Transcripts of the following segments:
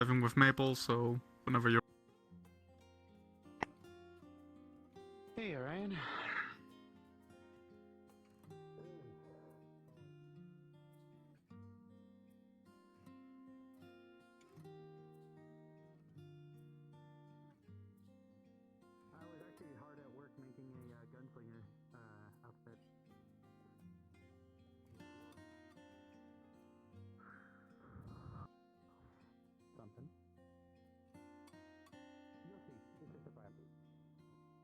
Living with Maple, so whenever you're. Hey, Ryan. I was actually hard at work making a gunslinger outfit. Something. You'll see. It's just a plan.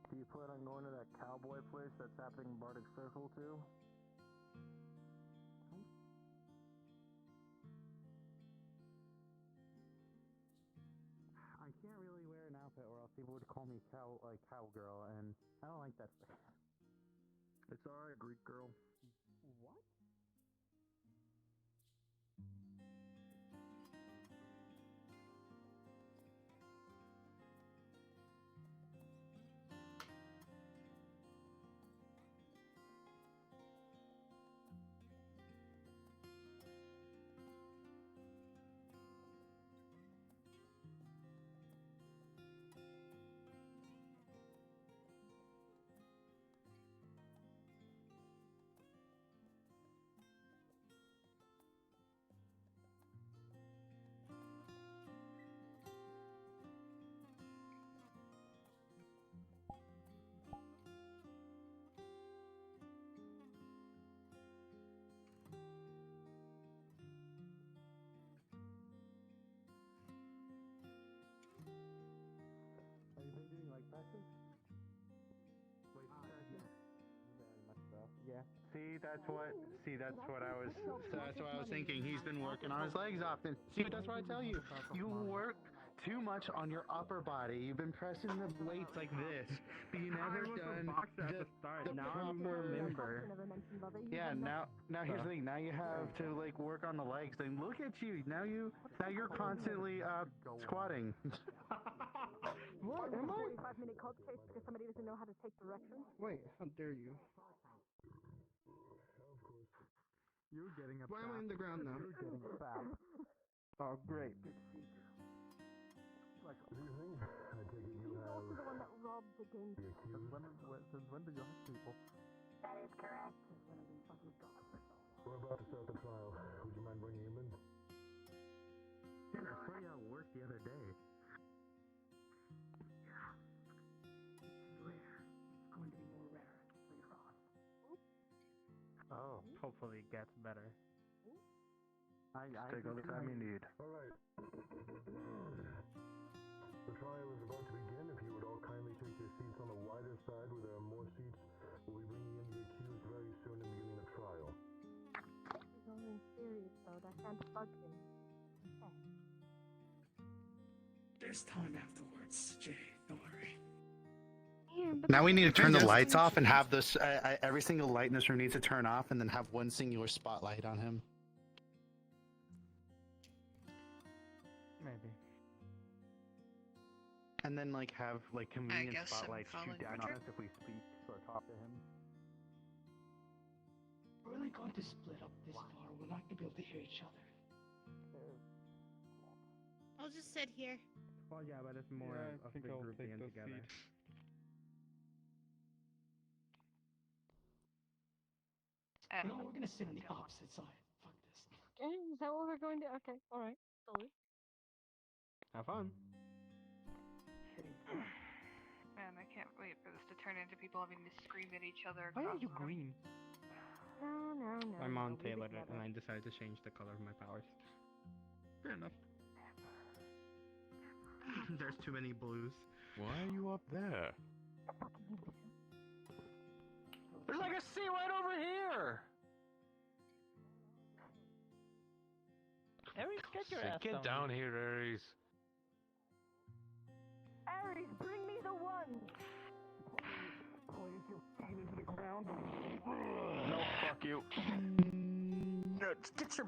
Do you plan on going to that cowboy place that's happening in Bardic Circle too? I can't really wear an outfit or else people would call me cowgirl, and I don't like that stuff. It's alright, Greek girl. What? Have you been doing like presses? Wait, yeah. See, that's what I was thinking. He's been working on his legs often. See, that's what I tell you. You work too much on your upper body. You've been pressing the weights like this, but you never done the proper member. Yeah, now here's the thing. Now you have to like work on the legs. Then look at you. Now you're constantly squatting. What am I? 45-minute cold case because somebody doesn't know how to take directions. Wait, how dare you? You're getting a Why am I in the ground now? You're getting a fat. Oh, great. Like, do you think? I take it you He's have also the one that robbed the game. the accused. Since when do you have people? That is correct. Since when I've been fucking gone for so long. We're about to start the trial. Would you mind bringing him in? Yeah, I saw you at work the other day. Yeah. It's rare. It's going to be more rare later on. Oh, hopefully it gets better. I Take all the time you need. All right. The trial is about to begin. If you would all kindly take your seats on the wider side where there are more seats, we'll be bringing in the accused very soon and beginning the trial. He's only serious though. That can't bug him. Okay. There's time afterwards, Jay. Don't worry. Yeah, but Now we need to turn the lights off and have this. Every single light in this room needs to turn off, and then have one singular spotlight on him. Maybe. And then like have like convenient guess I'm spotlights shoot following down on Richard. us if we speak or talk to him. We're really going to split up this far. We're not going to be able to hear each other. I'll just sit here. Well, yeah, but it's more Yeah, I of think the I'll group take being the together. seat. No, we're going to sit on the opposite side. Fuck this. Okay, is that what we're going to? Okay, alright. Sorry. Have fun. Man, I can't wait for this to turn into people having to scream at each other. Why are across you the room. green? No. My mom we'll be tailored it, together. and I decided to change the color of my powers. Fair enough. There's too many blues. Why are you up there? There's like a sea right over here. Aries, get your ass Get down here, Aries. Aries, bring me the one! Place your feet into the ground. No, fuck you. Get your.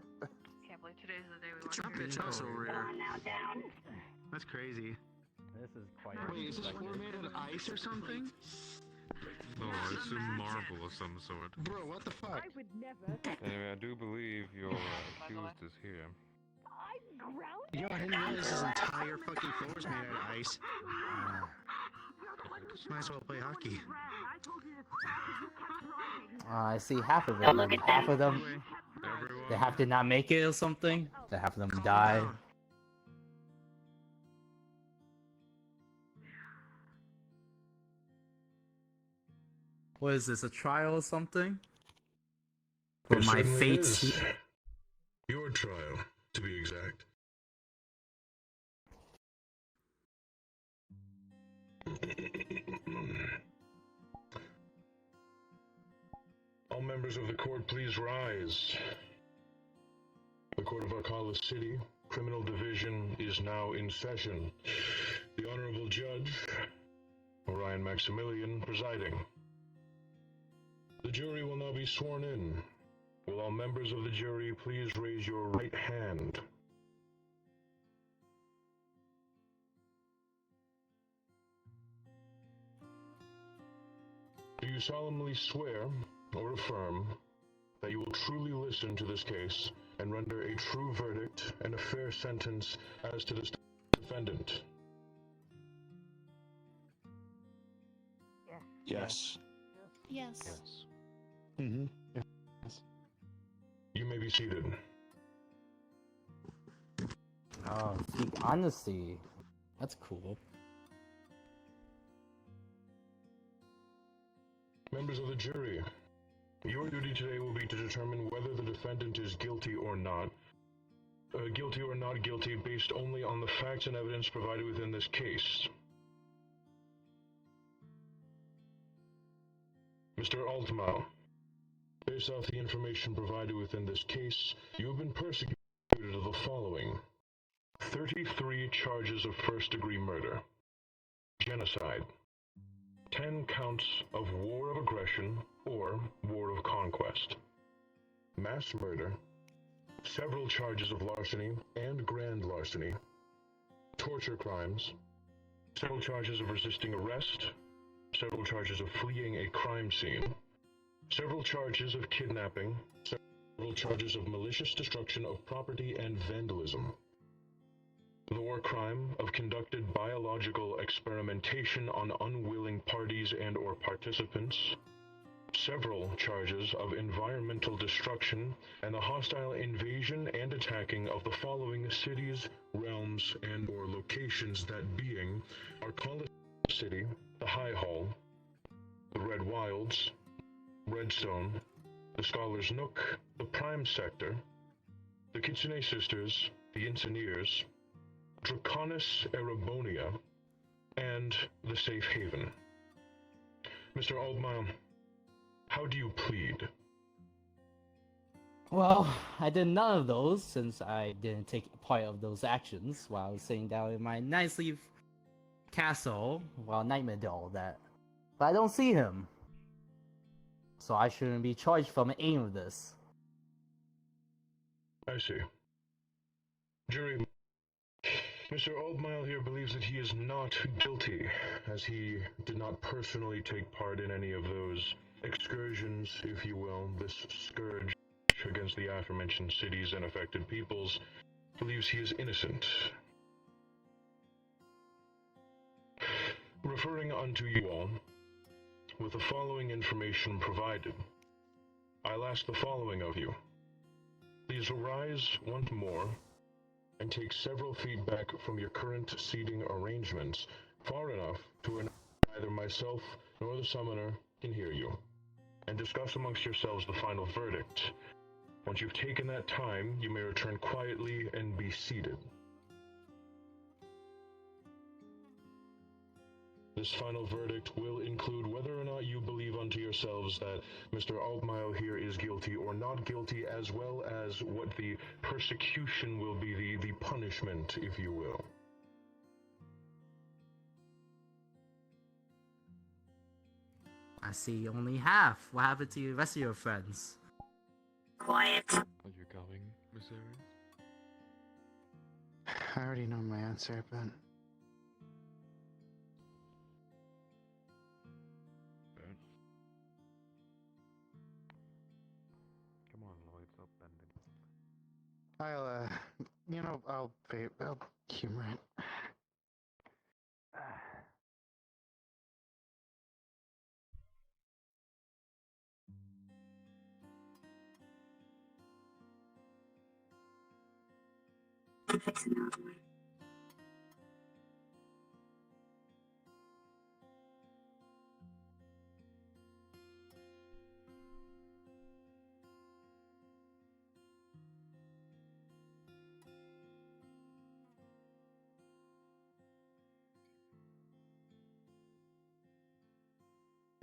Can't believe today's the day we Get your want bitch ass over here. Now down. That's crazy. This is quite. Wait, is this floor made of ice or something? No, it's a marble of some sort. Bro, what the fuck? I would never. Anyway, I do believe your By the way. accused is here. I Yo, I didn't realize this entire fucking floor is made out of ice. Might as well play hockey. I see half of it. Maybe half of them, Everyone. they have to not make it or something. They half of them die. down. What is this, a trial or something? For It my certainly fate? is. Your trial, to be exact. All members of the court, please rise. The Court of Alcala City Criminal Division is now in session. The Honorable Judge, Orion Maximilian, presiding. The jury will now be sworn in. Will all members of the jury please raise your right hand? Do you solemnly swear or affirm that you will truly listen to this case and render a true verdict and a fair sentence as to this defendant? Yes. Yes. Yes. Mm-hmm. You may be seated. Oh, speak honesty. That's cool. Members of the jury, your duty today will be to determine whether the defendant is guilty or not guilty based only on the facts and evidence provided within this case. Mr. Altmile, based off the information provided within this case, you have been persecuted of the following: 33 charges of first-degree murder, genocide, 10 counts of war of aggression or war of conquest, mass murder, several charges of larceny and grand larceny, torture crimes, several charges of resisting arrest, several charges of fleeing a crime scene, several charges of kidnapping, several charges of malicious destruction of property and vandalism, the war crime of conducted biological experimentation on unwilling parties and or participants, several charges of environmental destruction, and the hostile invasion and attacking of the following cities, realms, and or locations, that being Alcala City, the High Hall, the Red Wilds, Redstone, the Scholar's Nook, the Prime Sector, the Kitsune Sisters, the Engineers, Draconis Erebonia, and the Safe Haven. Mr. Altmile, how do you plead? Well, I did none of those since I didn't take part of those actions while I was sitting down in my nicely castle while Nightmare did all that. But I don't see him. So I shouldn't be charged from any of this. I see. Jury, Mr. Altmile here believes that he is not guilty, as he did not personally take part in any of those excursions, if you will. This scourge against the aforementioned cities and affected peoples, believes he is innocent. Referring unto you all, with the following information provided, I'll ask the following of you. Please arise once more and take several feet back from your current seating arrangements, far enough to where neither myself nor the summoner can hear you, and discuss amongst yourselves the final verdict. Once you've taken that time, you may return quietly and be seated. This final verdict will include whether or not you believe unto yourselves that Mr. Altmile here is guilty or not guilty, as well as what the persecution will be, the punishment, if you will. I see only half. What happened to the rest of your friends? Quiet. Are you going, Miss Aries? I already know my answer, but Come on, Lloyd, stop bending. I'll You know, I'll humor it. I'm fixing Altmile.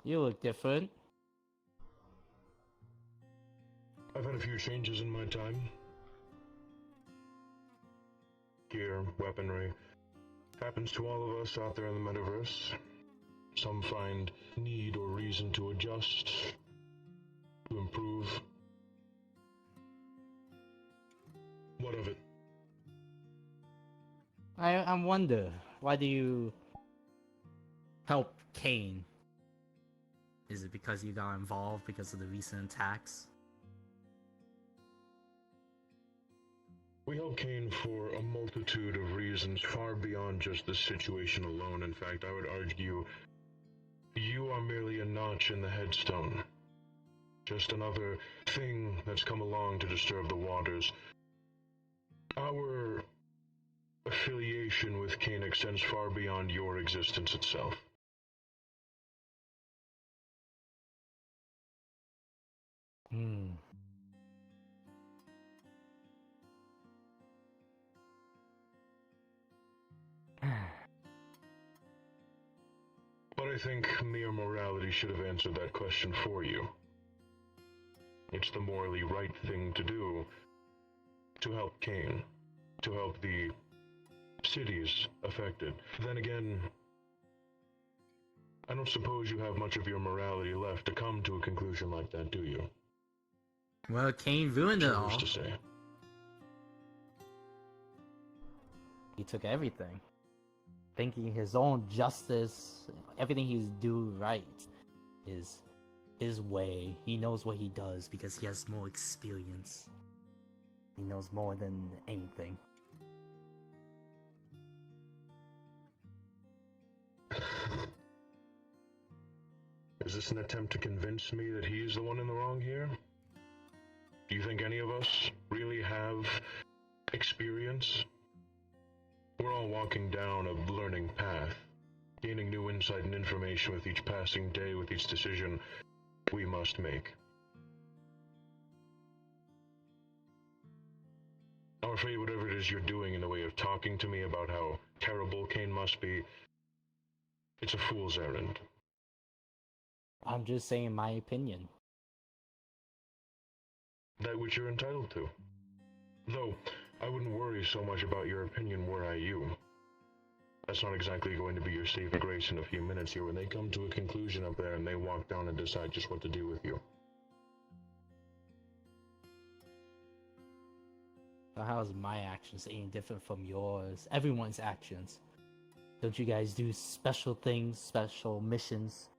You look different. I've had a few changes in my time. Gear, weaponry. Happens to all of us out there in the metaverse. Some find need or reason to adjust, to improve. What of it? I wonder, why do you help Kane? Is it because you got involved because of the recent attacks? We help Kane for a multitude of reasons far beyond just this situation alone. In fact, I would argue you are merely a notch in the headstone. Just another thing that's come along to disturb the waters. Our affiliation with Kane extends far beyond your existence itself. But I think mere morality should have answered that question for you. It's the morally right thing to do to help Kane, to help the cities affected. Then again, I don't suppose you have much of your morality left to come to a conclusion like that, do you? Well, Kane ruined it all. To say. He took everything. Thinking his own justice, everything he's do right is his way. He knows what he does because he has more experience. He knows more than anything. Is this an attempt to convince me that he's the one in the wrong here? Do you think any of us really have experience? We're all walking down a learning path, gaining new insight and information with each passing day, with each decision we must make. I'm afraid whatever it is you're doing in the way of talking to me about how terrible Kane must be, it's a fool's errand. I'm just saying my opinion. That which you're entitled to. Though, I wouldn't worry so much about your opinion were I you. That's not exactly going to be your saving grace in a few minutes here when they come to a conclusion up there and they walk down and decide just what to do with you. So how is my actions any different from yours? Everyone's actions. Don't you guys do special things, special missions?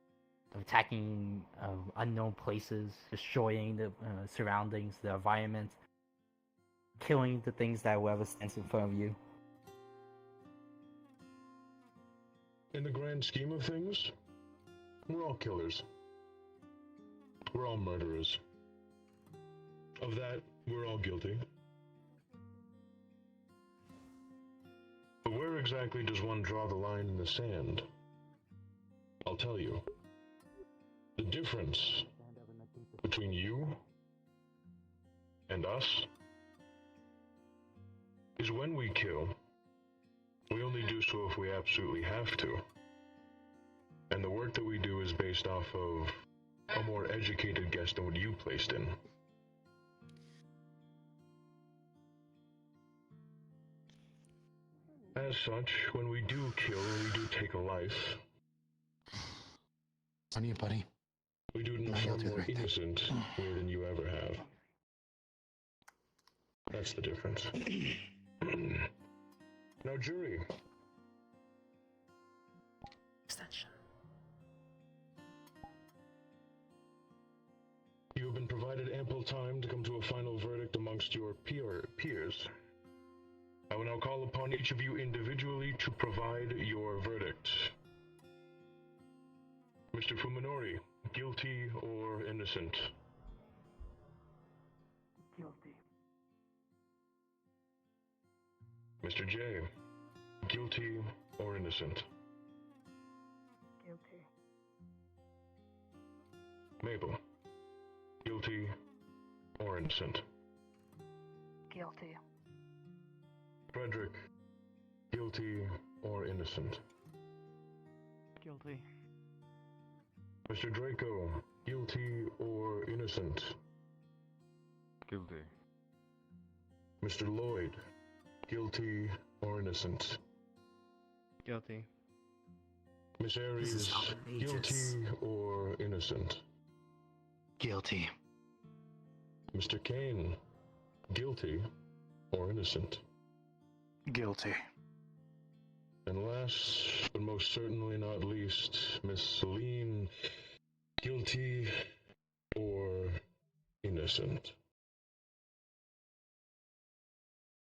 Attacking unknown places, destroying the surroundings, the environment, killing the things that whoever stands in front of you. In the grand scheme of things, we're all killers. We're all murderers. Of that, we're all guilty. But where exactly does one draw the line in the sand? I'll tell you. The difference between you and us is when we kill, we only do so if we absolutely have to. And the work that we do is based off of a more educated guess than what you placed in. As such, when we do kill, we do take a life. On you, buddy. We do it in a far more innocent way than you ever have. That's the difference. Now, jury. Extension. You have been provided ample time to come to a final verdict amongst your peers. now call upon each of you individually to provide your verdict. Mr. Fuminori, guilty or innocent? Guilty. Mr. J, guilty or innocent? Guilty. Mabel, guilty or innocent? Guilty. Frederick, guilty or innocent? Guilty. Mr. Draco, guilty or innocent? Guilty. Mr. Lloyd, guilty or innocent? Guilty. Miss This Aries, is outrageous. guilty or innocent? Guilty. Mr. Kane, guilty or innocent? Guilty. And last, but most certainly not least, Miss Celine, guilty or innocent?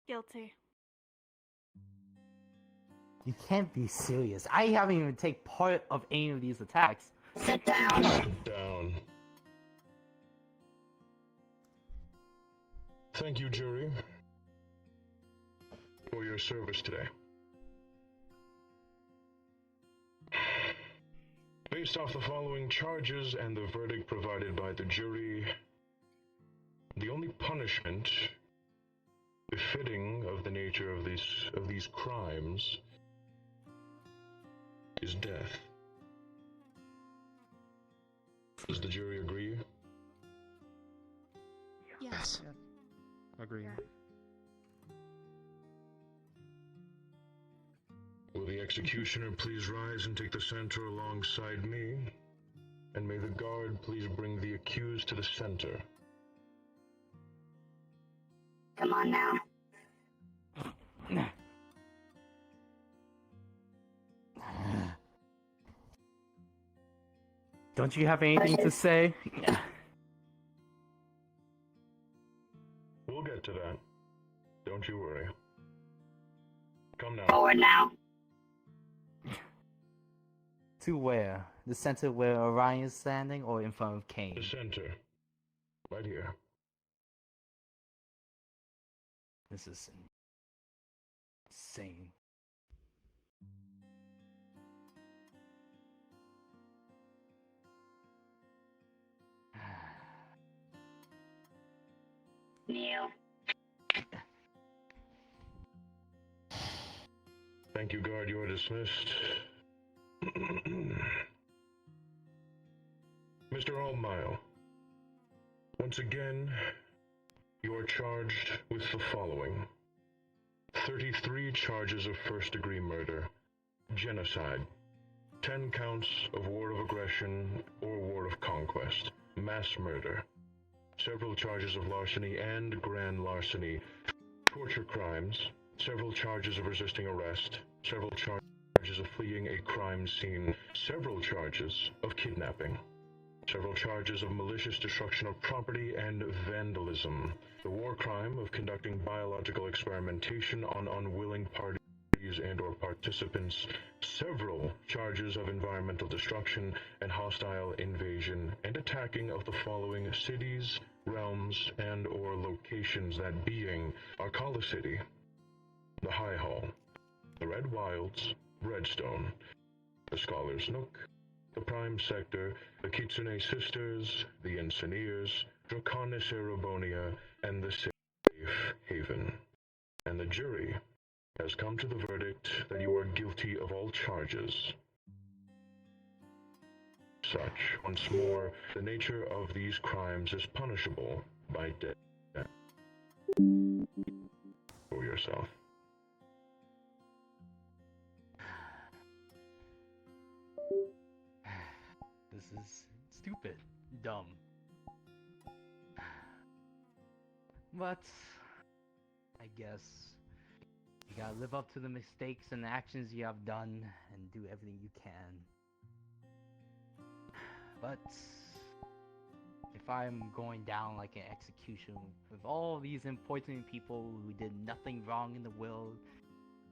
Guilty. You can't be serious. I haven't even taken part of any of these attacks. Sit down. Sit down. Thank you, jury, for your service today. Based off the following charges and the verdict provided by the jury, the only punishment befitting of the nature of these crimes is death. Does the jury agree? Yes. Agree. Will the executioner please rise and take the center alongside me? And may the guard please bring the accused to the center. Come on now. Don't you have anything to say? We'll get to that. Don't you worry. Come now. Forward now. To where? The center where Orion is standing, or in front of Kane? The center. Right here. This is insane. Kneel. Thank you, guard. You are dismissed. Mr. Altmile, once again, you are charged with the following: 33 charges of first-degree murder, genocide, 10 counts of war of aggression or war of conquest, mass murder, several charges of larceny and grand larceny, torture crimes, several charges of resisting arrest, several charges of fleeing a crime scene, several charges of kidnapping, several charges of malicious destruction of property and vandalism, the war crime of conducting biological experimentation on unwilling parties and/or participants, several charges of environmental destruction and hostile invasion and attacking of the following cities, realms, and/or locations, that being Arcala City, the High Hall, the Red Wilds, Redstone, the Scholar's Nook, the Prime Sector, the Kitsune Sisters, the Engineers, Draconis Erobonia, and the Safe Haven. And the jury has come to the verdict that you are guilty of all charges. Such, once more, the nature of these crimes is punishable by death. For yourself. This is stupid, dumb. But I guess you gotta live up to the mistakes and actions you have done and do everything you can. But if I'm going down like an execution with all these important people who did nothing wrong in the world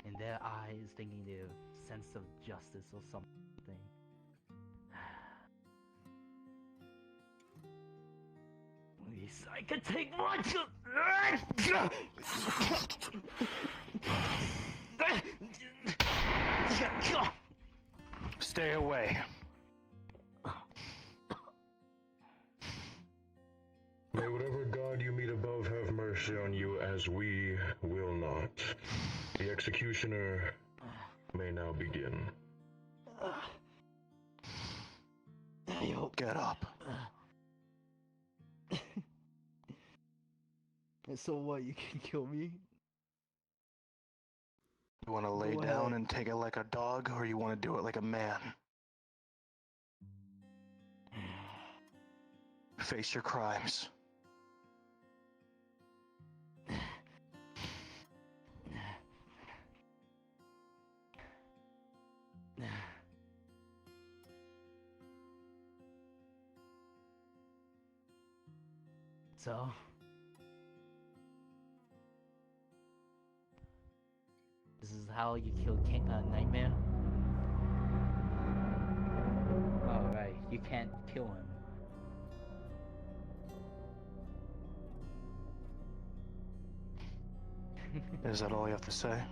in their eyes, thinking their sense of justice or something. At least I can take one. Stay away. May whatever God you meet above have mercy on you, as we will not. The executioner may now begin. You'll get up. So what? You can kill me? You want to lay down and take it like a dog, or you want to do it like a man? Face your crimes. So? This is how you kill Nightmare? Oh, right. You can't kill him. Is that all you have to say?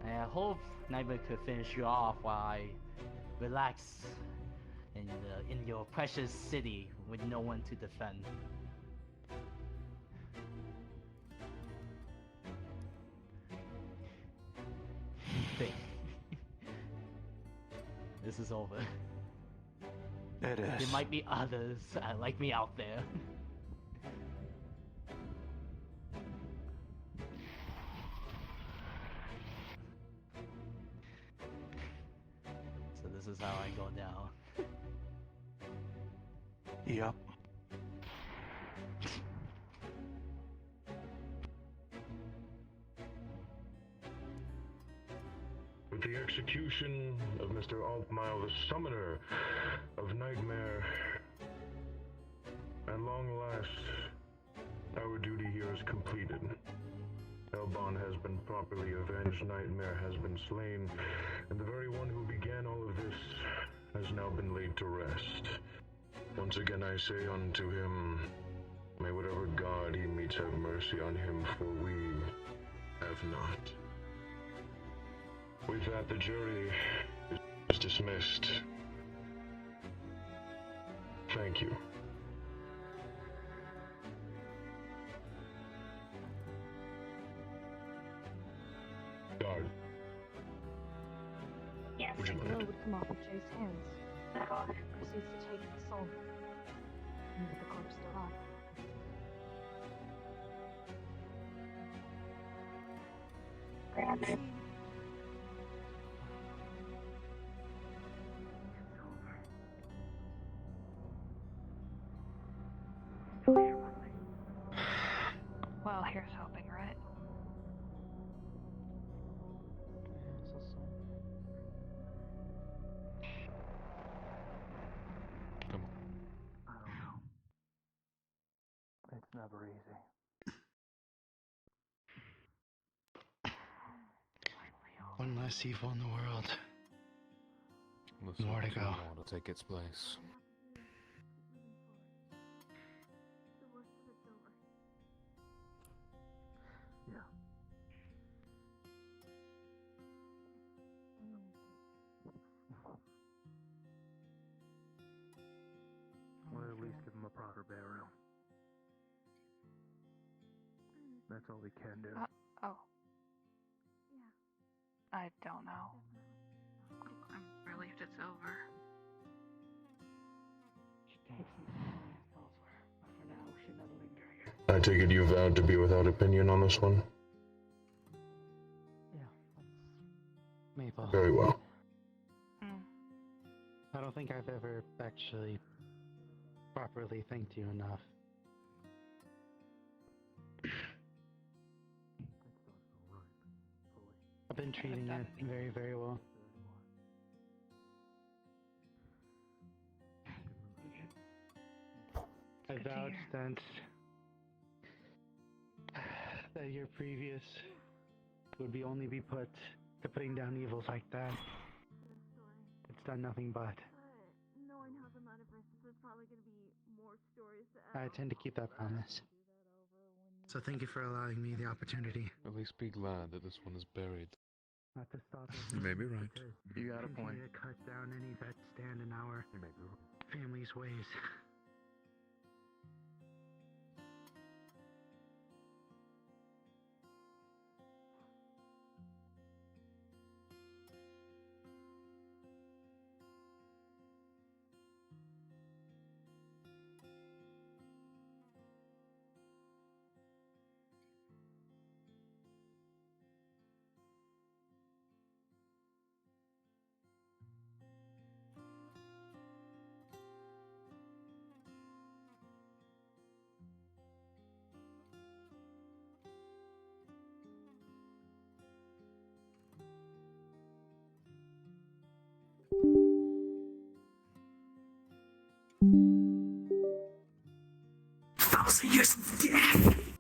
I hope Nightmare could finish you off while I relax in your precious city with no one to defend. This is over. It is. There might be others like me out there. So this is how I go down. Yep. With the execution of Mr. Altmile, the summoner of Nightmare, at long last, our duty here is completed. Elbon has been properly avenged, Nightmare has been slain, and the very one who began all of this has now been laid to rest. Once again I say unto him, may whatever God he meets have mercy on him, for we have not. With that, the jury is dismissed. Thank you. Guard. Yes. Would you The mind? blow would come off of Jay's hands. No. Proceeds to take the soul. And with the corpse still alive. Grab it. Well, here's hoping, right? Come I don't know. It's never easy. One less evil in the world. Listen, More to do go. you want to take its place? Yeah. Or at least give him a proper burial. That's all we can do. Oh. I don't know. I'm relieved it's over. I take it you vowed to be without opinion on this one? Yeah, Maple. Very well. I don't think I've ever actually properly thanked you enough. I've been treating it very, very well. I Good to vouch hear. that your previous would be only be put to putting down evils like that. It's done nothing but. Knowing how the metaverse, there's probably gonna be more stories to I intend to keep that promise. So thank you for allowing me the opportunity. At least be glad that this one is buried. Not to stop us. You may be right. You got a point. Continue to cut down any that stand in our family's ways. Thousand years of death!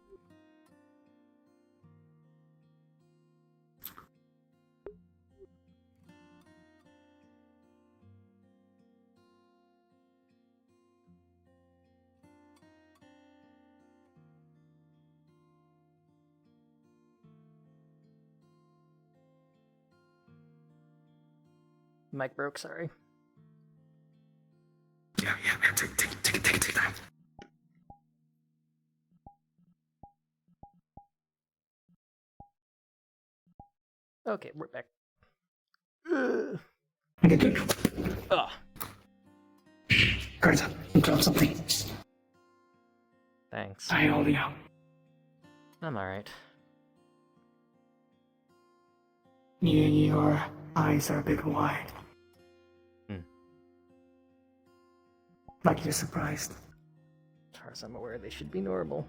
Mic broke, sorry. Yeah, man, take time. Okay, we're back. Okay, good. Ugh. Guards up, drop something. Thanks. I hold you out. I'm alright. Your eyes are a bit wide. Like you're surprised. As far as I'm aware, they should be normal.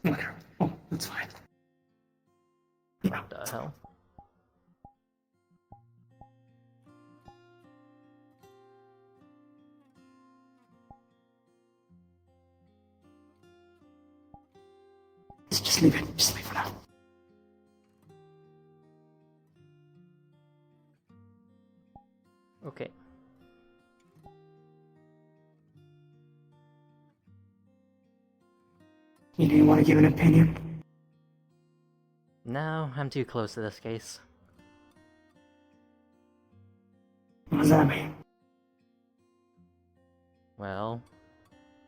Okay. Oh, that's fine. Yeah. What the hell? Just leave it. Just leave it now. Okay. You didn't want to give an opinion? No, I'm too close to this case. What does that mean? Well,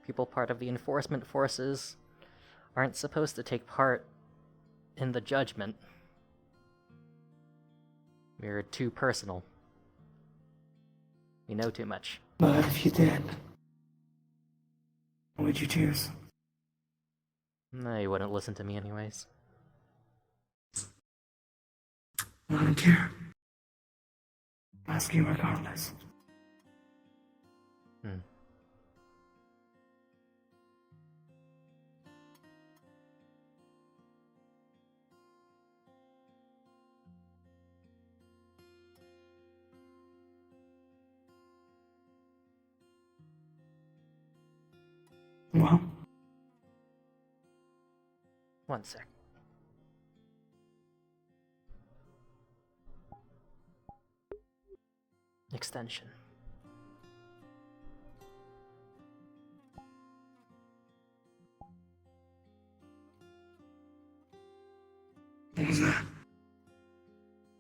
people part of the enforcement forces aren't supposed to take part in the judgment. We're too personal. We know too much. But if you did, what would you choose? No, you wouldn't listen to me anyways. I don't care. Ask you regardless. Well, One sec. Extension. what was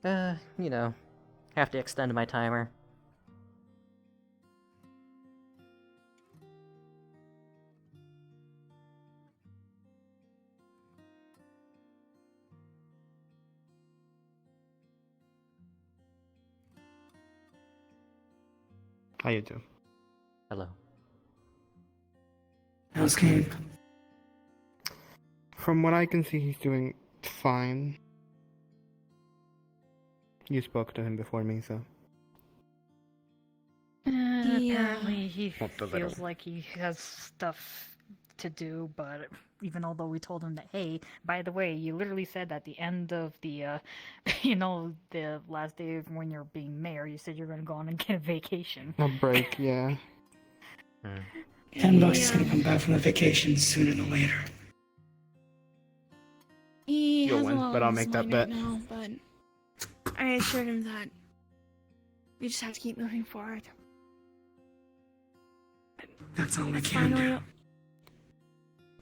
that? You know, have to extend my timer. How you doing? Hello. How's Gabe? From what I can see, he's doing fine. You spoke to him before me, so. Apparently he Not the feels little. like he has stuff to do, but even although we told him that, hey, by the way, you literally said at the end of the, the last day of when you're being mayor, you said you're going to go on and get a vacation. A break, yeah. $10 is gonna come back from the vacation sooner than later. He You'll has win, a lot but on I'll his make that mind bet. right now, but I assured him that we just have to keep moving forward. That's all I can do. Finally,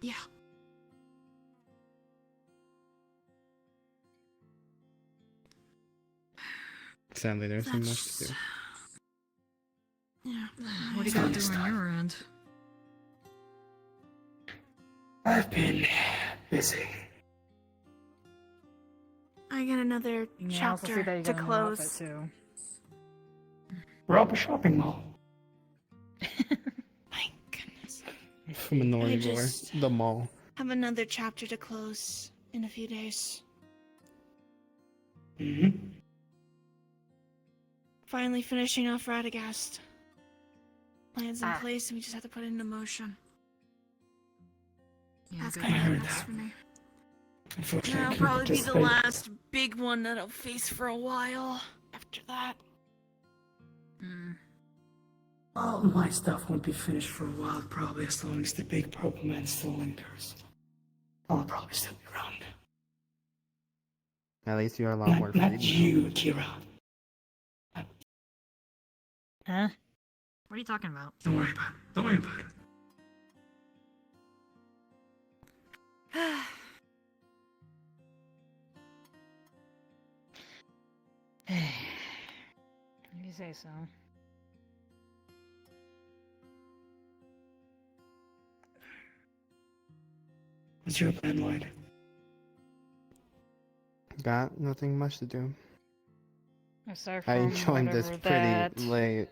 yeah. Sadly, there's so much to do. Yeah. What do you got to do on your end? I've been busy. I got another Yeah, I also see chapter that you to got a new outfit, close. too. Rob a shopping mall. My goodness. From Minority War, just- the mall. Have another chapter to close in a few days. Mm-hmm. Finally finishing off Radagast. Plans in Ah. place, and we just have to put it into motion. Yeah, That's good gonna be heard next that. for me. Unfortunately, I That'll couldn't probably be the participate. last big one that I'll face for a while. After that. All my stuff won't be finished for a while, probably, as long as the big purple man still lingers. I'll probably still be around. At least you're a lot more Not free. you, Kira. Huh? What are you talking about? Don't worry about it. Don't worry about it. You say so. What's your plan, Lloyd? Got nothing much to do. Aside I from joined this whatever pretty that, late.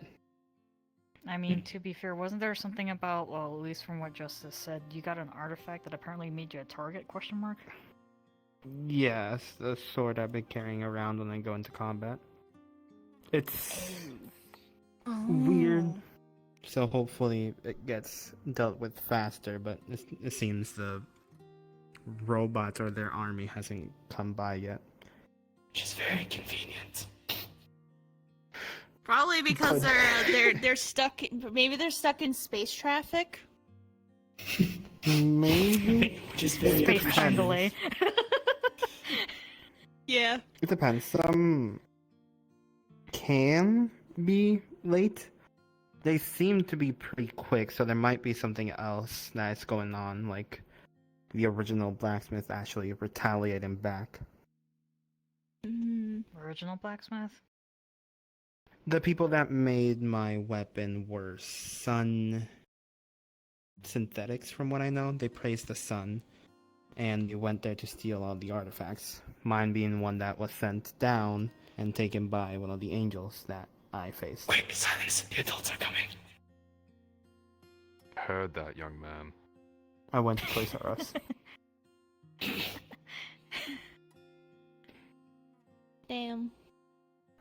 I mean, to be fair, wasn't there something about, well, at least from what Justice said, you got an artifact that apparently made you a target, question mark? Yes, the sword I've been carrying around when I go into combat. It's weird. Oh. So hopefully it gets dealt with faster, but it seems the robots or their army hasn't come by yet. Which is very convenient. Probably because they're stuck. Maybe they're stuck in space traffic. Maybe. Which is very Space time delay. Yeah. It depends. Some can be late. They seem to be pretty quick, so there might be something else that's going on, like the original blacksmith actually retaliating back. Original blacksmith? The people that made my weapon were sun synthetics, from what I know. They praised the sun, and they went there to steal all the artifacts. Mine being one that was sent down and taken by one of the angels that I faced. Quick, silence. The adults are coming. Heard that, young man. I went to Toys R Us. Damn.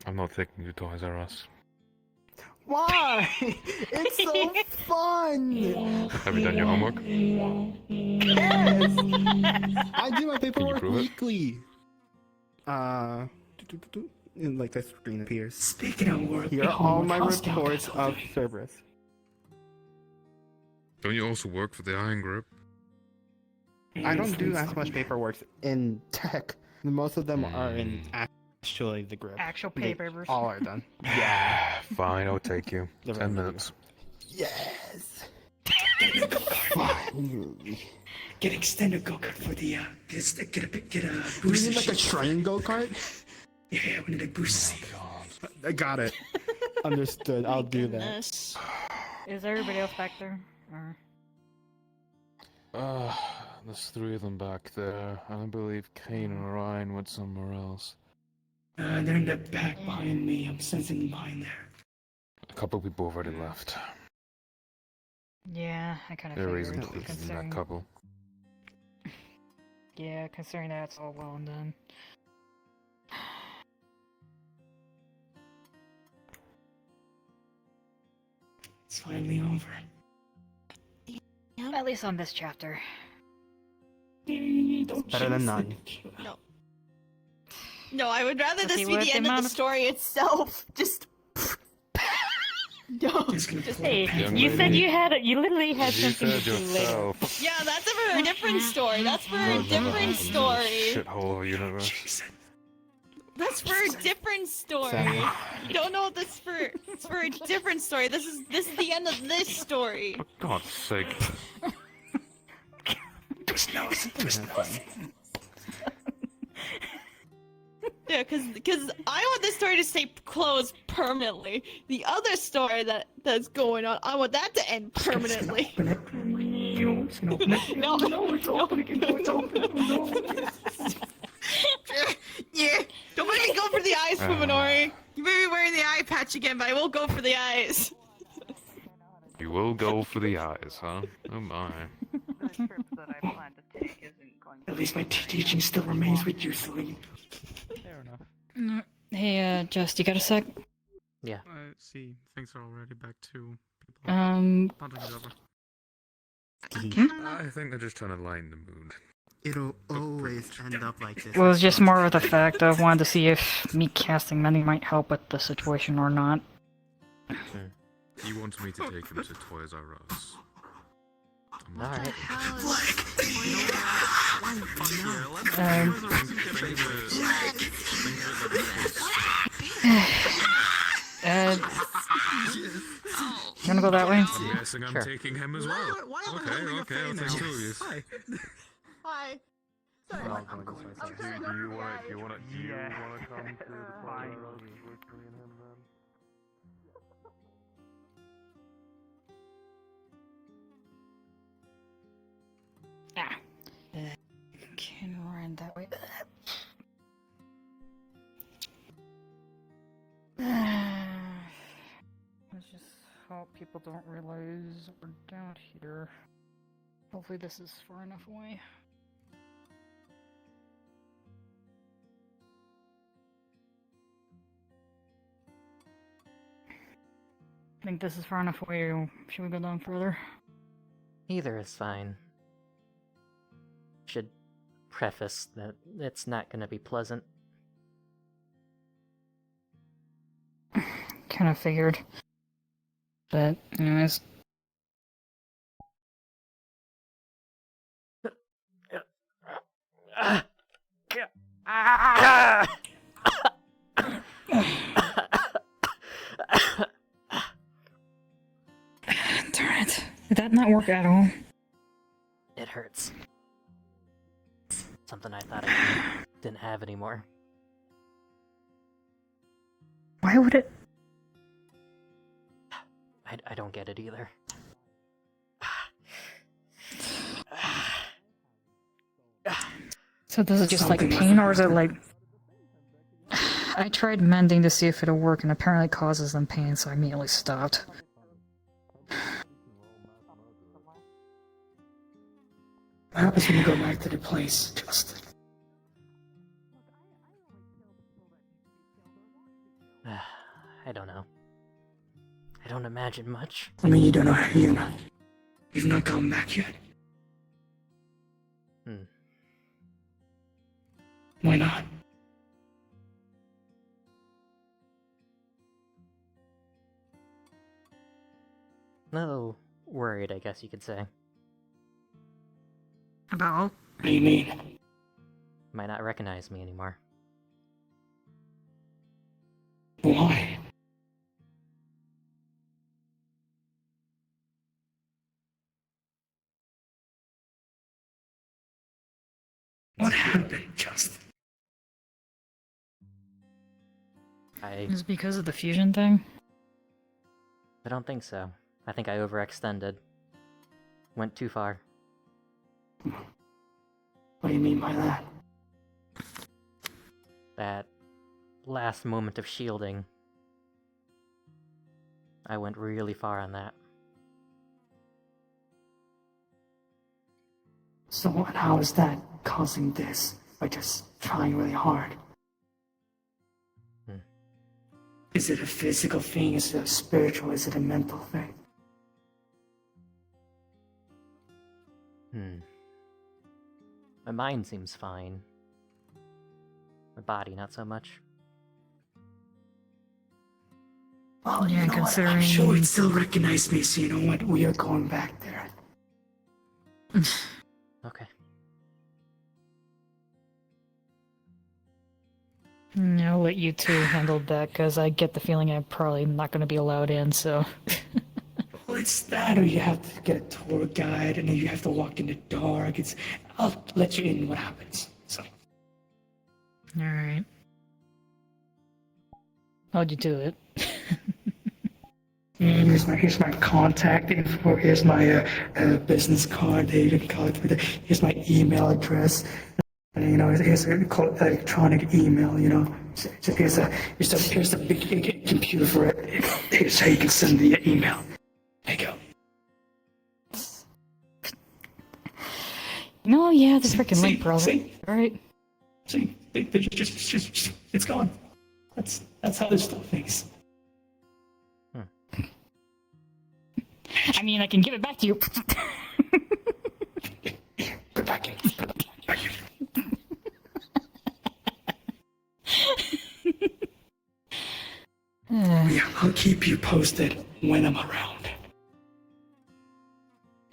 I'm not taking you to Toys R Us. Why? It's so fun! Have you done your homework? Yes! I do my paperwork prove it? weekly. And like the screen appears. Speaking of work, Here are all my reports of Cerberus. Don't you also work for the Iron Grip? I don't do as much paperwork in tech. Most of them are in actually the grip. Actual They papers. all are done. Yeah. Fine, I'll take you. The 10 revenue. minutes. Yes. Get extended go-kart for the get a Do you boost. need like a train go-kart? Yeah, we need a boost seat. I got it. Understood. I'll do that. Goodness. Is everybody else back there? Or... There's 3 of them back there. I believe Kane and Ryan went somewhere else. They're in the back behind me. I'm sensing them behind there. A couple people have already left. Yeah, I kind of There figured. is included in that Considering... couple. Yeah, considering that's all well and done. It's finally over. At least on this chapter. Better than none. No. No, I would rather this Okay, be what the end of amount the of- story itself. Just. No. Hey, Young you said lady. you literally had You something said to do later. yourself. Yeah, that's for a different story. That's for a What never different happens in this story. shithole of a universe. That's for a different story. Sorry. You don't know what this for. It's for a different story. This is the end of this story. For God's sake. Yeah, because I want this story to stay closed permanently. The other story that's going on, I want that to end permanently. Open it. No, it's open again. No, it's open. No. Yeah, don't make me go for the eyes, Fuminori. You may be wearing the eye patch again, but I will go for the eyes. You will go for the eyes, huh? Oh my. The trip that I plan to take isn't going to At least my teaching still remains with you, Celine. Fair enough. Hey, Just, you got a sec? Yeah. See, things are already back to people. Hunting is over. I think they're just trying to lighten the mood. It'll always end up like this. Well, it's just more of the fact of wanted to see if me casting many might help with the situation or not. He wants me to take him to Toys R Us. Alright. You wanna go that way? I'm guessing I'm Sure. taking him as well. Okay, I'll take two of you. Hi. We're all going this way, so- Do you wanna come to the Toys R Us with me and him then? Can run that way. Let's just hope people don't realize we're down here. Hopefully this is far enough away. I think this is far enough away. Should we go down further? Either is fine. Should preface that it's not gonna be pleasant. Kind of figured. But, anyways. Darn it. Did that not work at all? It hurts. Something I thought I didn't have anymore. Why would it? I don't get it either. So this is just like pain, or is it like... I tried mending to see if it'll work, and apparently it causes them pain, so I immediately stopped. What happens when you go back to the place, Justin? I don't know. I don't imagine much. I mean, you don't know how you've not gone back yet. Why not? No, worried, I guess you could say. About? What do you mean? Might not recognize me anymore. Why? What happened, Justin? Is it because of the fusion thing? I don't think so. I think I overextended. Went too far. What do you mean by that? That last moment of shielding. I went really far on that. So how is that causing this? By just trying really hard? Is it a physical thing? Is it a spiritual? Is it a mental thing? My mind seems fine. My body, not so much. Well, Yeah, you know what? considering- I'm sure he'd still recognize me, so you know what? We are going back there. Okay. I'll let you two handle that, because I get the feeling I'm probably not going to be allowed in, so... Well, it's that, or you have to get a tour guide, and then you have to walk in the dark. I'll let you in what happens, so. Alright. How'd you do it? Here's my contact info. Here's my business card. You can call it. Here's my email address. And, you know, here's a electronic email. You know, so here's a big computer for it. Here's how you can send the email. There you go. No, yeah, the freaking See, link browser. see? Alright. See, just it's gone. That's how this stuff is. I mean, I can give it back to you. Put back in. Yeah, I'll keep you posted when I'm around.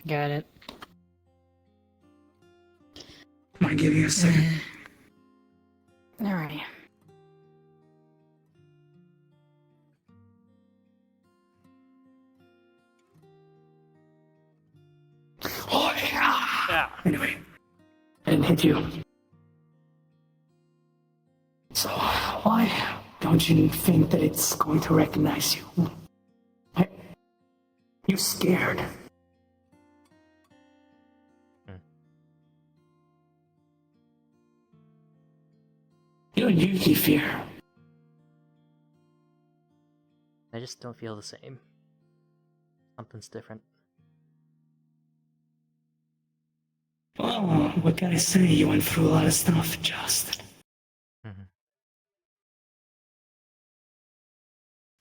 Got it. Mind giving you a second? Alright. Oh, yeah. Anyway, I didn't hit you. So, why don't you think that it's going to recognize you? You're scared. You don't usually fear. I just don't feel the same. Something's different. Oh, what can I say? You went through a lot of stuff, just.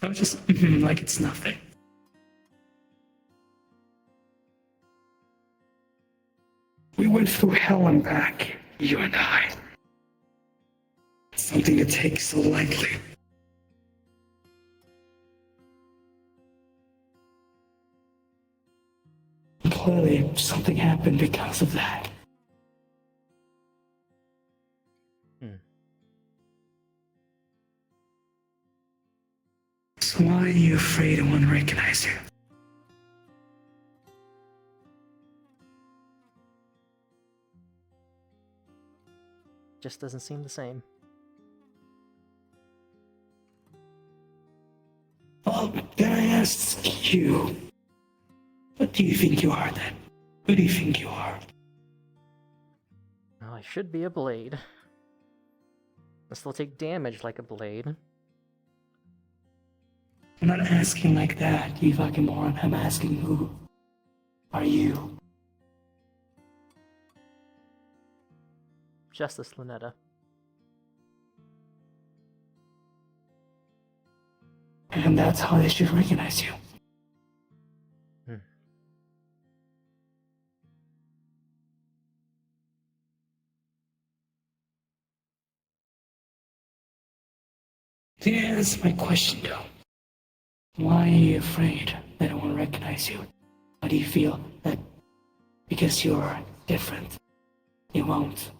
I was just like it's nothing. We went through hell and back, you and I. Something to take so lightly. Clearly, something happened because of that. So why are you afraid I won't recognize you? Just doesn't seem the same. Well, then I ask you, what do you think you are then? Who do you think you are? Well, I should be a blade. I still take damage like a blade. I'm not asking like that, you fucking moron. I'm asking who are you? Justice Lunetta. And that's how they should recognize you. Yeah, that's my question though. Why are you afraid that I won't recognize you? Why do you feel that because you're different, you won't?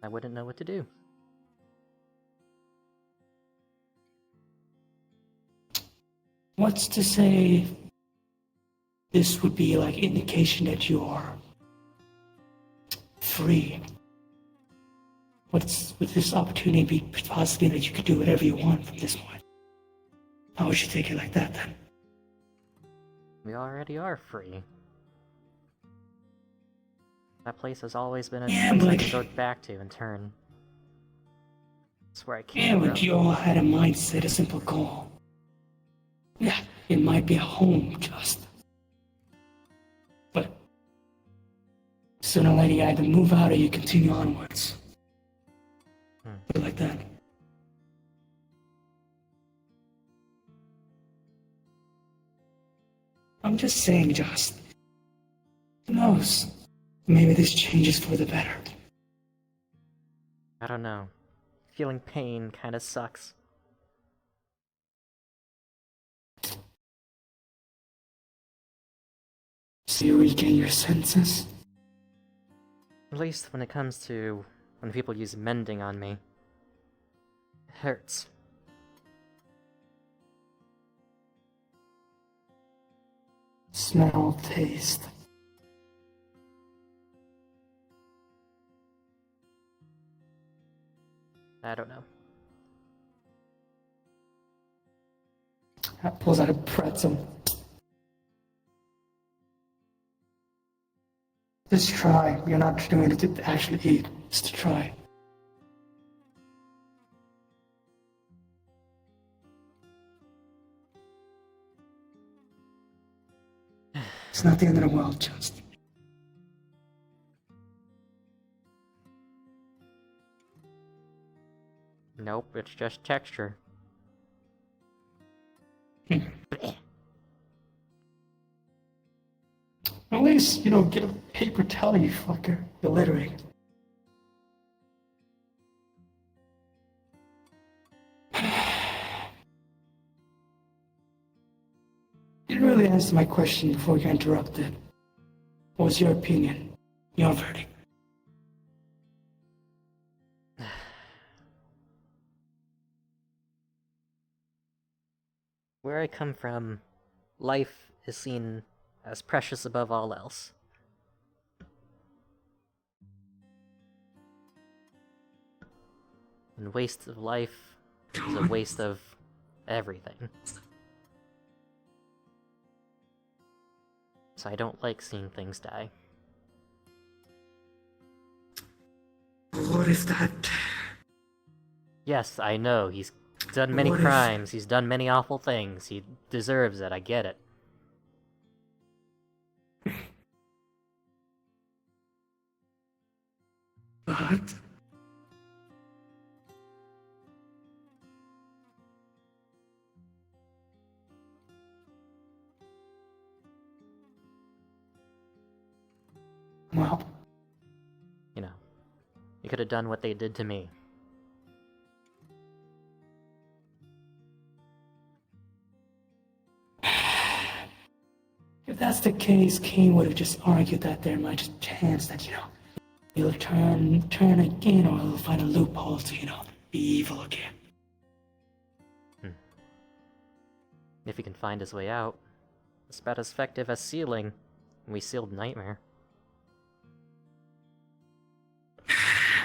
I wouldn't know what to do. What's to say this would be like indication that you are free? Would this opportunity be possibly that you could do whatever you want from this point? How would you take it like that then? We already are free. That place has always been a Yeah, place I but- can go back to and turn. That's where I Yeah, came but from. you all had a mindset, a simple goal. Yeah, it might be a home, just. But sooner or later you either move out or you continue onwards. I'm just saying, just. Who knows? Maybe this changes for the better. I don't know. Feeling pain kinda sucks. So you regain your senses? At least when it comes to when people use mending on me. It hurts. Smell, taste. I don't know. That pulls out a pretzel. Just try. You're not doing it to actually eat. Just to try. It's not the end of the world, just. Nope, it's just texture. At least, get a paper towel, you fucker. You're littering. You didn't really answer my question before you got interrupted. What was your opinion? Your verdict? Where I come from, life is seen as precious above all else. And waste of life is a waste of everything. So I don't like seeing things die. What if that... Yes, I know, he's done many crimes, he's done many awful things, he deserves it, I get it. But... Well... You know, you could have done what they did to me. If that's the case, Cain would have just argued that there might just chance that, he'll turn again, or he'll find a loophole to, be evil again. If he can find his way out, it's about as effective as sealing. We sealed Nightmare.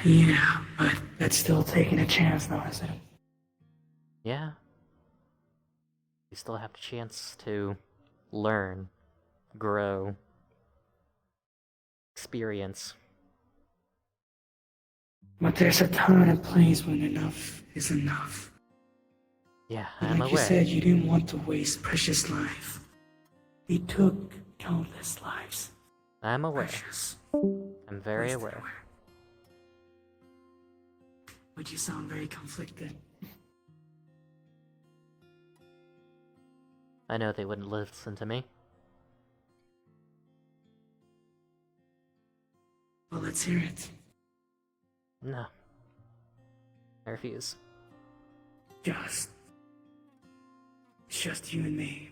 Yeah, but that's still taking a chance now, isn't it? Yeah. We still have a chance to learn, grow, experience. But there's a time and a place when enough is enough. Yeah, And I'm like aware. you said, you didn't want to waste precious life. He took countless lives. I'm aware. Precious. I'm very Wasted aware. But you sound very conflicted. I know they wouldn't listen to me. Well, let's hear it. No. I refuse. It's just you and me.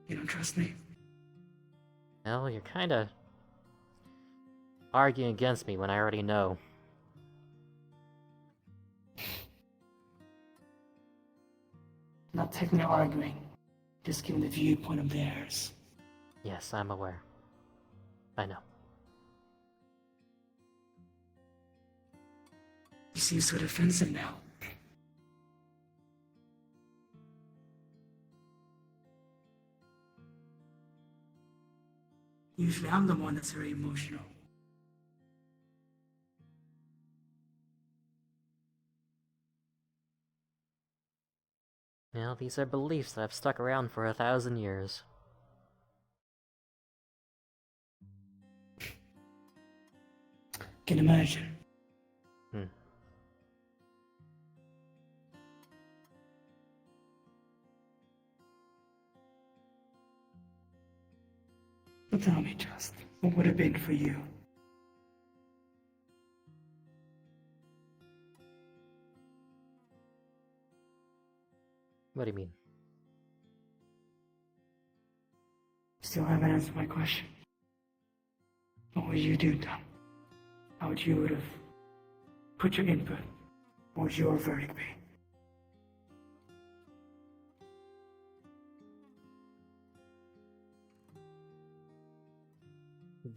You don't trust me? Well, you're kinda arguing against me when I already know. Not technically arguing, just giving the viewpoint of theirs. Yes, I'm aware. I know. You seem so defensive now. Usually I'm the one that's very emotional. Well, these are beliefs that have stuck around for 1,000 years. Can imagine. So tell me, Just, what would have been for you? What do you mean? Still haven't answered my question. What would you do, Tom? How would you have put your input? What would your verdict be?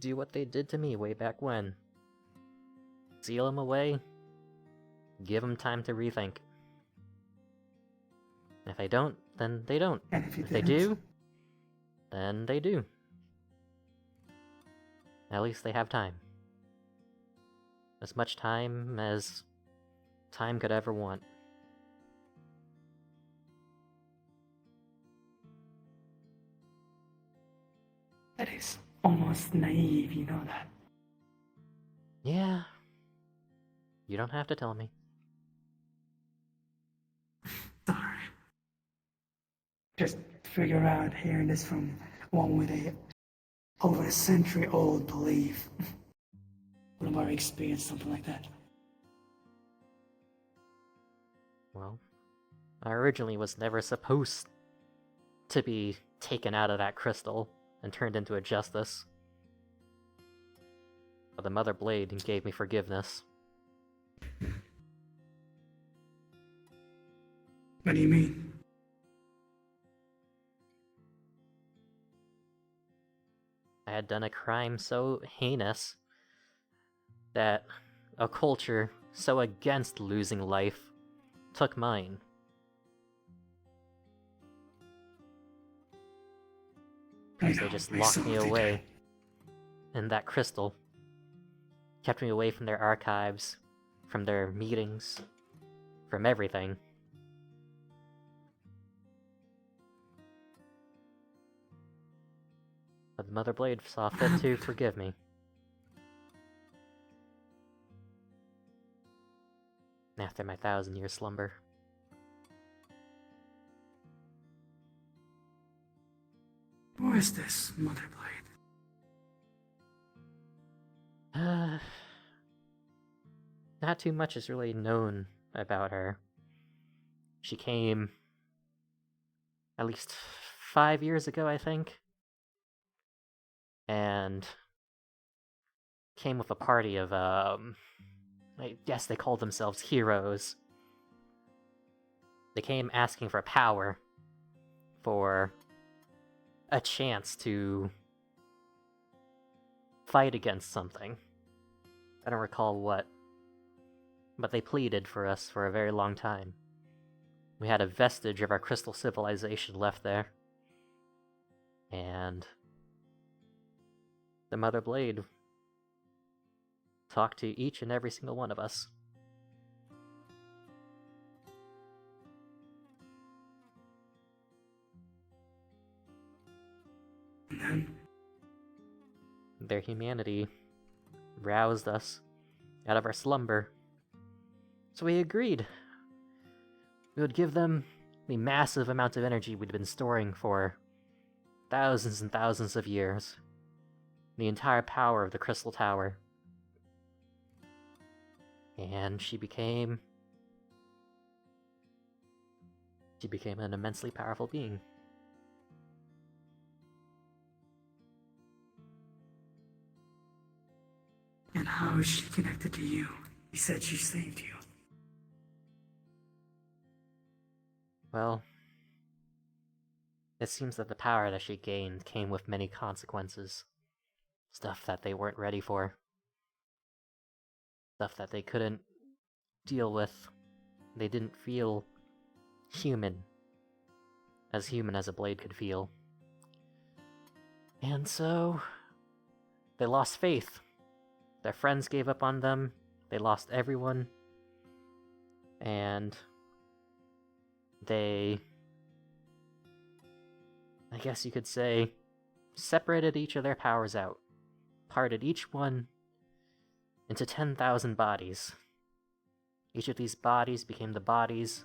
Do what they did to me way back when. Seal them away. Give them time to rethink. If they don't, then they don't. And if they do, then they do. At least they have time. As much time as time could ever want. That is almost naive, you know that. Yeah. You don't have to tell me. Sorry. Just figure out hearing this from one with a over a century-old belief. Would have already experienced something like that. Well, I originally was never supposed to be taken out of that crystal and turned into a justice. But the Mother Blade gave me forgiveness. What do you mean? I had done a crime so heinous that a culture so against losing life took mine. Because they just locked me away in that crystal. Kept me away from their archives, from their meetings, from everything. But the Mother Blade saw fit to forgive me. After my 1,000-year slumber. Who is this Mother Blade? Not too much is really known about her. She came at least 5 years ago, I think. And came with a party of, I guess they called themselves heroes. They came asking for power, for a chance to fight against something. I don't recall what, but they pleaded for us for a very long time. We had a vestige of our crystal civilization left there, and the Mother Blade talked to each and every single one of us. And then? Their humanity roused us out of our slumber. So we agreed. We would give them the massive amount of energy we'd been storing for thousands and thousands of years. The entire power of the Crystal Tower. And she became an immensely powerful being. And how is she connected to you? You said she saved you. Well, it seems that the power that she gained came with many consequences. Stuff that they weren't ready for. Stuff that they couldn't deal with. They didn't feel human as a blade could feel. And so, they lost faith. Their friends gave up on them. They lost everyone. And they, I guess you could say, separated each of their powers out. Parted each one into 10,000 bodies. Each of these bodies became the bodies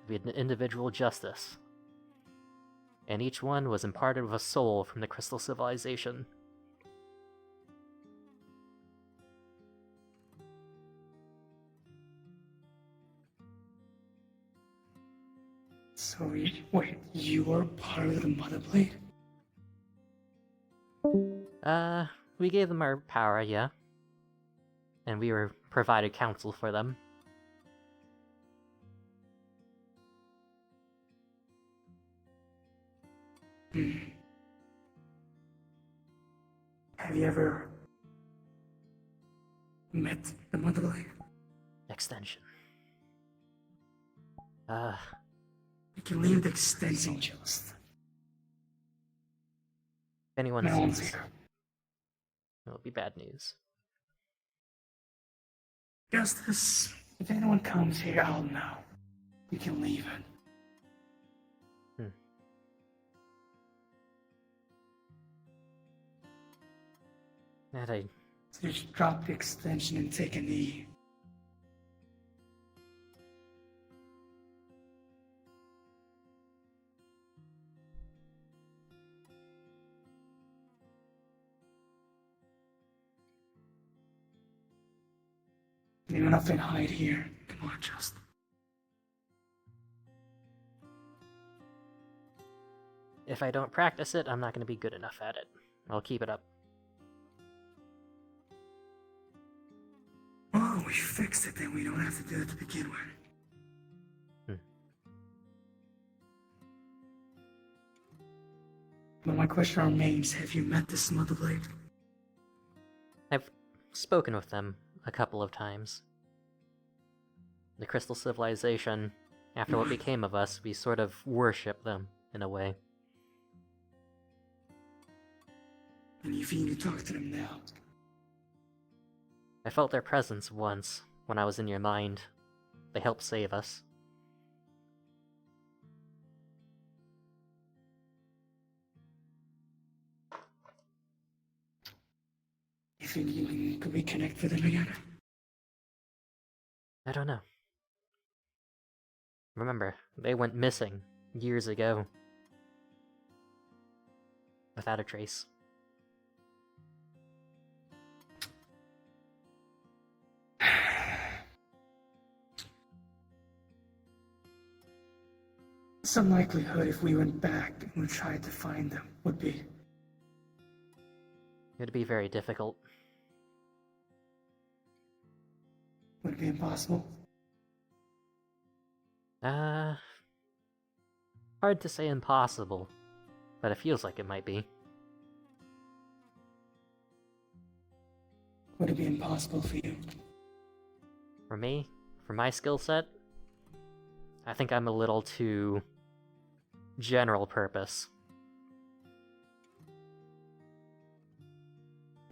of an individual justice. and each one was imparted with a soul from the crystal civilization. So, wait, you are part of the Mother Blade? We gave them our power, yeah. And we were provided counsel for them. Have you ever met the Mother Blade? Extension. You can leave the extension just. If anyone No one's sees, here. it'll be bad news. Justice, if anyone comes here, I'll know. You can leave it. That I... So you just drop the extension and take a knee. Leave nothing hide here. Come on, just. If I don't practice it, I'm not going to be good enough at it. I'll keep it up. Oh, we fixed it, then we don't have to do it to begin with. But my question remains, have you met this Mother Blade? I've spoken with them a couple of times. The Crystal Civilization, after what became of us, we sort of worship them, in a way. And you feel you talk to them now? I felt their presence once, when I was in your mind. They helped save us. You think you can reconnect with them again? I don't know. Remember, they went missing years ago. Without a trace. Some likelihood if we went back and we tried to find them would be. It'd be very difficult. Would it be impossible? Hard to say impossible, but it feels like it might be. Would it be impossible for you? For me, for my skill set, I think I'm a little too general purpose.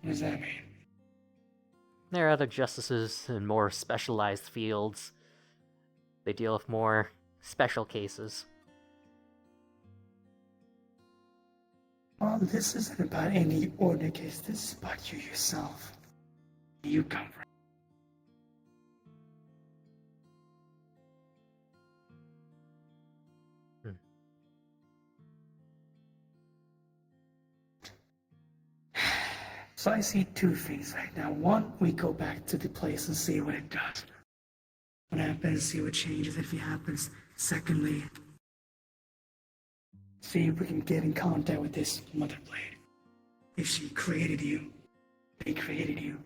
What does that mean? There are other justices in more specialized fields. They deal with more special cases. Well, this isn't about any ordinary case. This is about you yourself. You come from. So I see two things right now. One, we go back to the place and see what it does. What happens, see what changes if it happens. Secondly, see if we can get in contact with this Mother Blade. If she created you, they created you.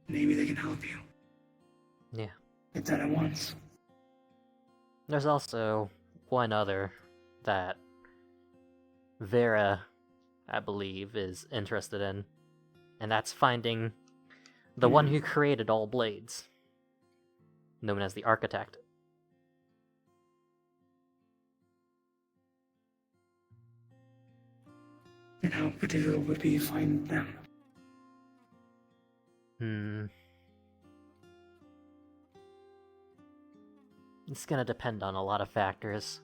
Maybe they can help you. Yeah. Get that at once. There's also one other that Vera, I believe, is interested in, and that's finding the one who created all blades, known as the Architect. And how difficult would it be to find them? It's gonna depend on a lot of factors.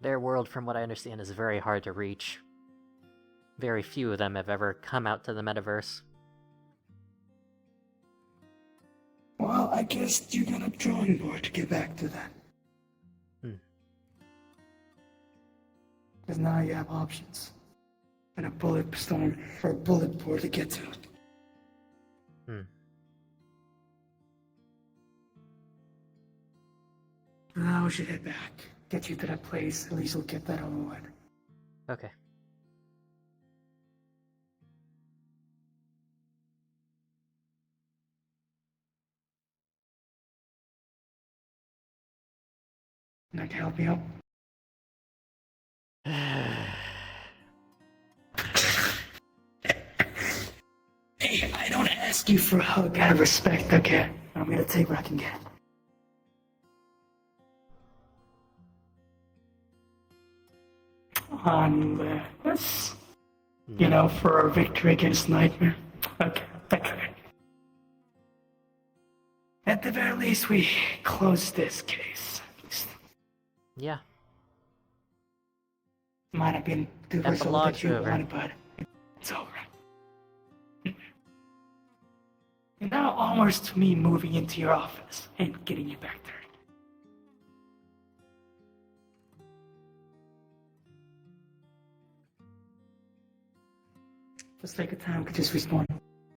Their world, from what I understand, is very hard to reach. Very few of them have ever come out to the metaverse. Well, I guess you got a drawing board to get back to that. Because now you have options. And a bullet storm or a bullet board to get to. Now we should head back. Get you to that place. At least we'll get that over with. Okay. And I can help you out. Hey, I don't ask you for a hug out of respect, okay? I'm gonna take what I can get. Unless, you know, for our victory against Nightmare. Okay. At the very least, we close this case. Yeah. Might have been the result Epilogue's that you over. wanted, but it's over. And now onwards to me moving into your office and getting you back there. Just take a time, could just respond.